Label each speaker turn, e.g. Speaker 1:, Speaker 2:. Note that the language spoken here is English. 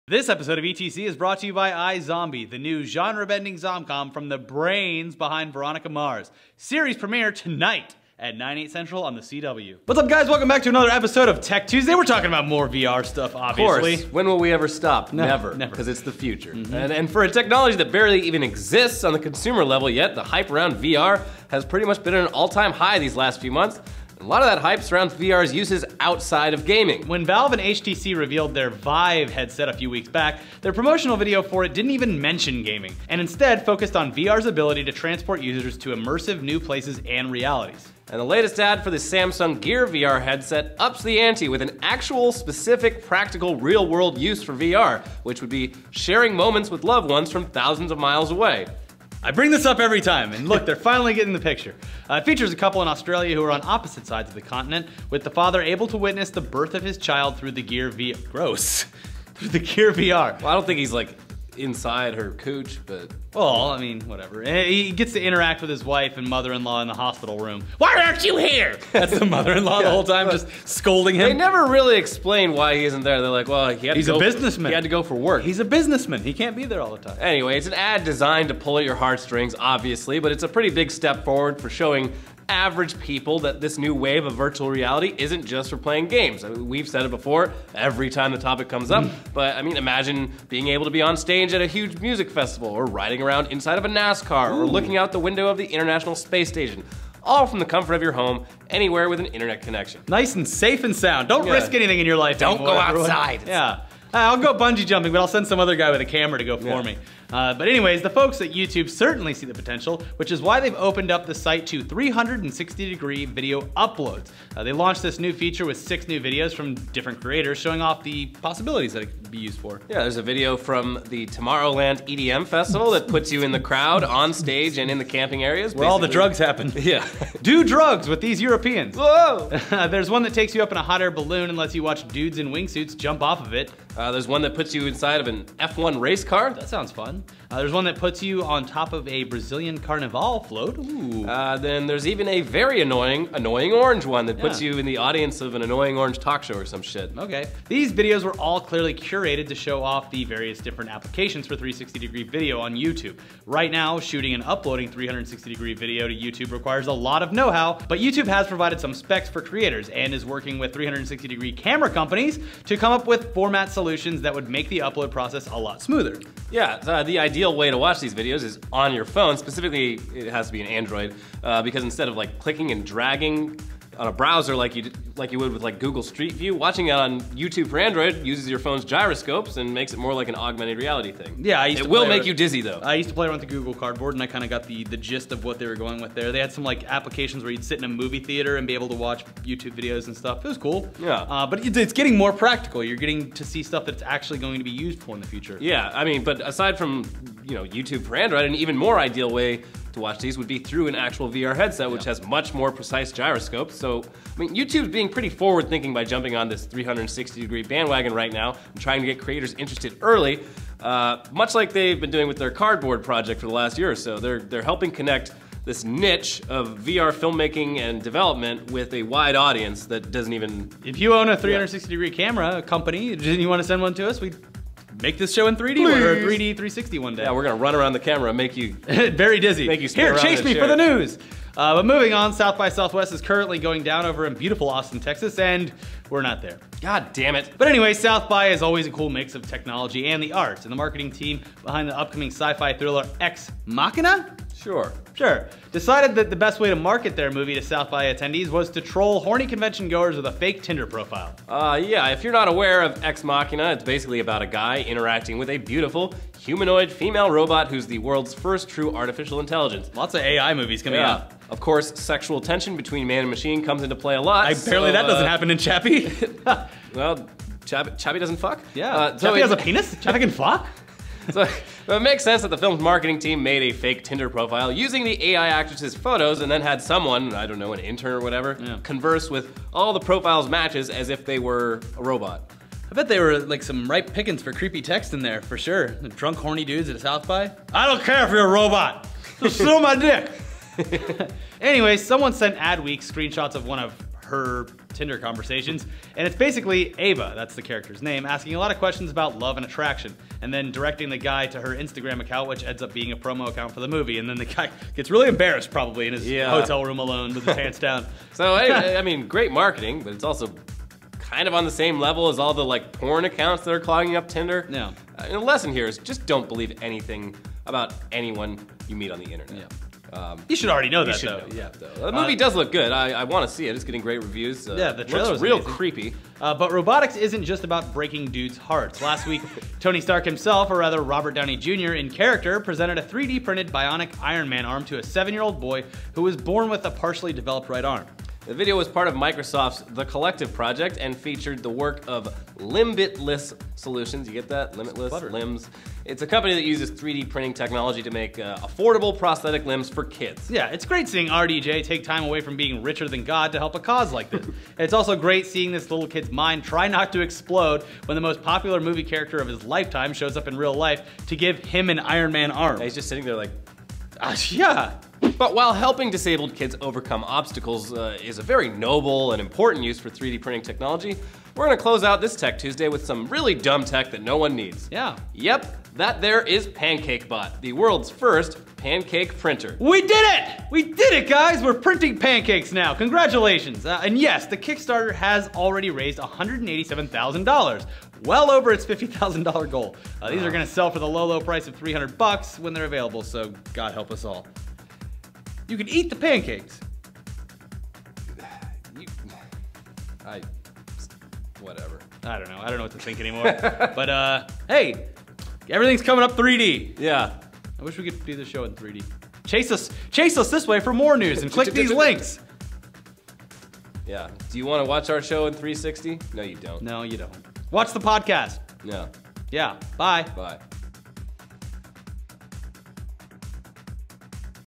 Speaker 1: This episode of ETC is brought to you by iZombie, the new genre-bending zomcom from the brains behind Veronica Mars. Series premiere tonight at 9/8 Central on the CW. What's up, guys? Welcome back to another episode of Tech Tuesday. We're talking about more VR stuff, obviously.
Speaker 2: Of course. When will we ever stop?
Speaker 1: No,
Speaker 2: never.
Speaker 1: never.
Speaker 2: Because it's the future. And for a technology that barely even exists on the consumer level yet, the hype around VR has pretty much been at an all-time high these last few months. A lot of that hype surrounds VR's uses outside of gaming.
Speaker 1: When Valve and HTC revealed their Vive headset a few weeks back, their promotional video for it didn't even mention gaming, and instead focused on VR's ability to transport users to immersive new places and realities.
Speaker 2: And the latest ad for the Samsung Gear VR headset ups the ante with an actual, specific, practical, real-world use for VR, which would be sharing moments with loved ones from thousands of miles away.
Speaker 1: I bring this up every time, and look, they're finally getting the picture. It features a couple in Australia who are on opposite sides of the continent, with the father able to witness the birth of his child through the Gear VR. Gross. Through the Gear VR.
Speaker 2: Well, I don't think he's like inside her cooch, but...
Speaker 1: Well, I mean, whatever. He gets to interact with his wife and mother-in-law in the hospital room. Why aren't you here? That's the mother-in-law the whole time, just scolding him.
Speaker 2: They never really explain why he isn't there. They're like, well,
Speaker 1: he's a businessman.
Speaker 2: He had to go for work.
Speaker 1: He's a businessman. He can't be there all the time.
Speaker 2: Anyway, it's an ad designed to pull at your heartstrings, obviously, but it's a pretty big step forward for showing average people that this new wave of virtual reality isn't just for playing games. I mean, we've said it before every time the topic comes up, but I mean, imagine being able to be on stage at a huge music festival, or riding around inside of a NASCAR, or looking out the window of the International Space Station. All from the comfort of your home, anywhere with an internet connection.
Speaker 1: Nice and safe and sound. Don't risk anything in your life
Speaker 2: Don't
Speaker 1: anymore,
Speaker 2: go
Speaker 1: everyone.
Speaker 2: outside.
Speaker 1: Yeah. I'll go bungee jumping, but I'll send some other guy with a camera to go for me. But anyways, the folks at YouTube certainly see the potential, which is why they've opened up the site to 360-degree video uploads. They launched this new feature with 6 new videos from different creators showing off the possibilities that it could be used for.
Speaker 2: Yeah, there's a video from the Tomorrowland EDM Festival that puts you in the crowd, on stage, and in the camping areas.
Speaker 1: Where all the drugs happen.
Speaker 2: Yeah.
Speaker 1: Do drugs with these Europeans.
Speaker 2: Whoa!
Speaker 1: There's one that takes you up in a hot air balloon and lets you watch dudes in wingsuits jump off of it.
Speaker 2: There's one that puts you inside of an F1 race car.
Speaker 1: That sounds fun. There's one that puts you on top of a Brazilian carnival float. Ooh.
Speaker 2: Then there's even a very annoying orange one that puts you in the audience of an annoying orange talk show or some shit.
Speaker 1: Okay. These videos were all clearly curated to show off the various different applications for 360-degree video on YouTube. Right now, shooting and uploading 360-degree video to YouTube requires a lot of know-how, but YouTube has provided some specs for creators and is working with 360-degree camera companies to come up with format solutions that would make the upload process a lot smoother.
Speaker 2: Yeah, the ideal way to watch these videos is on your phone. Specifically, it has to be an Android, because instead of like clicking and dragging on a browser like you would with like Google Street View, watching it on YouTube for Android uses your phone's gyroscopes and makes it more like an augmented reality thing.
Speaker 1: Yeah,
Speaker 2: it will make you dizzy though.
Speaker 1: I used to play around with the Google Cardboard, and I kind of got the gist of what they were going with there. They had some like applications where you'd sit in a movie theater and be able to watch YouTube videos and stuff. It was cool.
Speaker 2: Yeah.
Speaker 1: But it's getting more practical. You're getting to see stuff that's actually going to be used for in the future.
Speaker 2: Yeah, I mean, but aside from YouTube for Android, an even more ideal way to watch these would be through an actual VR headset, which has much more precise gyroscopes. So, I mean, YouTube's being pretty forward-thinking by jumping on this 360-degree bandwagon right now and trying to get creators interested early, much like they've been doing with their Cardboard project for the last year or so. They're helping connect this niche of VR filmmaking and development with a wide audience that doesn't even...
Speaker 1: If you own a 360-degree camera company, and you want to send one to us, we'd make this show in 3D or 3D 360 one day.
Speaker 2: Yeah, we're gonna run around the camera and make you...
Speaker 1: very dizzy.
Speaker 2: Make you spin
Speaker 1: Here,
Speaker 2: around
Speaker 1: chase
Speaker 2: in
Speaker 1: me
Speaker 2: a
Speaker 1: for the
Speaker 2: chair.
Speaker 1: news. But moving on, South by Southwest is currently going down over in beautiful Austin, Texas, and we're not there.
Speaker 2: God damn it.
Speaker 1: But anyway, South by is always a cool mix of technology and the arts, and the marketing team behind the upcoming sci-fi thriller Ex Machina? Sure. Decided that the best way to market their movie to South by attendees was to troll horny convention goers with a fake Tinder profile.
Speaker 2: Yeah, if you're not aware of Ex Machina, it's basically about a guy interacting with a beautiful, humanoid female robot who's the world's first true artificial intelligence.
Speaker 1: Lots of AI movies coming out.
Speaker 2: Of course, sexual tension between man and machine comes into play a lot.
Speaker 1: Apparently that doesn't happen in Chappie.
Speaker 2: Well, Chappie doesn't fuck?
Speaker 1: Yeah, Chappie has a penis? Chappie can fuck?
Speaker 2: So it makes sense that the film's marketing team made a fake Tinder profile using the AI actress's photos and then had someone, I don't know, an intern or whatever, converse with all the profile's matches as if they were a robot.
Speaker 1: I bet they were like some ripe pickings for creepy text in there, for sure. The drunk, horny dudes at a South by. I don't care if you're a robot. Just throw my dick. Anyway, someone sent Adweek screenshots of one of her Tinder conversations, and it's basically Ava, that's the character's name, asking a lot of questions about love and attraction, and then directing the guy to her Instagram account, which ends up being a promo account for the movie, and then the guy gets really embarrassed probably in his hotel room alone with his pants down.
Speaker 2: So, I mean, great marketing, but it's also kind of on the same level as all the like porn accounts that are clogging up Tinder.
Speaker 1: Yeah.
Speaker 2: And the lesson here is just don't believe anything about anyone you meet on the internet.
Speaker 1: Yeah. You should already know that,
Speaker 2: should
Speaker 1: though.
Speaker 2: know, yeah, though. The movie does look good. I want to see it. It's getting great reviews.
Speaker 1: Yeah, the trailer
Speaker 2: looks
Speaker 1: was
Speaker 2: real
Speaker 1: amazing.
Speaker 2: creepy.
Speaker 1: But robotics isn't just about breaking dudes' hearts. Last week, Tony Stark himself, or rather Robert Downey Jr. in character, presented a 3D printed bionic Iron Man arm to a 7-year-old boy who was born with a partially developed right arm.
Speaker 2: The video was part of Microsoft's The Collective project and featured the work of Limbitless Solutions. You get that? Limitless Limbs. It's a company that uses 3D printing technology to make affordable prosthetic limbs for kids.
Speaker 1: Yeah, it's great seeing RDJ take time away from being richer than God to help a cause like this. It's also great seeing this little kid's mind try not to explode when the most popular movie character of his lifetime shows up in real life to give him an Iron Man arm.
Speaker 2: He's just sitting there like,
Speaker 1: yeah.
Speaker 2: But while helping disabled kids overcome obstacles is a very noble and important use for 3D printing technology, we're gonna close out this Tech Tuesday with some really dumb tech that no one needs.
Speaker 1: Yeah.
Speaker 2: Yep, that there is PancakeBot, the world's first pancake printer.
Speaker 1: We did it! We did it, guys! We're printing pancakes now. Congratulations. And yes, the Kickstarter has already raised $187,000, well over its $50,000 goal. These are gonna sell for the low, low price of $300 when they're available, so God help us all. You can eat the pancakes.
Speaker 2: Whatever.
Speaker 1: I don't know. I don't know what to think anymore. But hey, everything's coming up 3D.
Speaker 2: Yeah.
Speaker 1: I wish we could do the show in 3D. Chase us this way for more news and click these links.
Speaker 2: Yeah. Do you want to watch our show in 360? No, you don't.
Speaker 1: No, you don't. Watch the podcast.
Speaker 2: No.
Speaker 1: Yeah. Bye.
Speaker 2: Bye.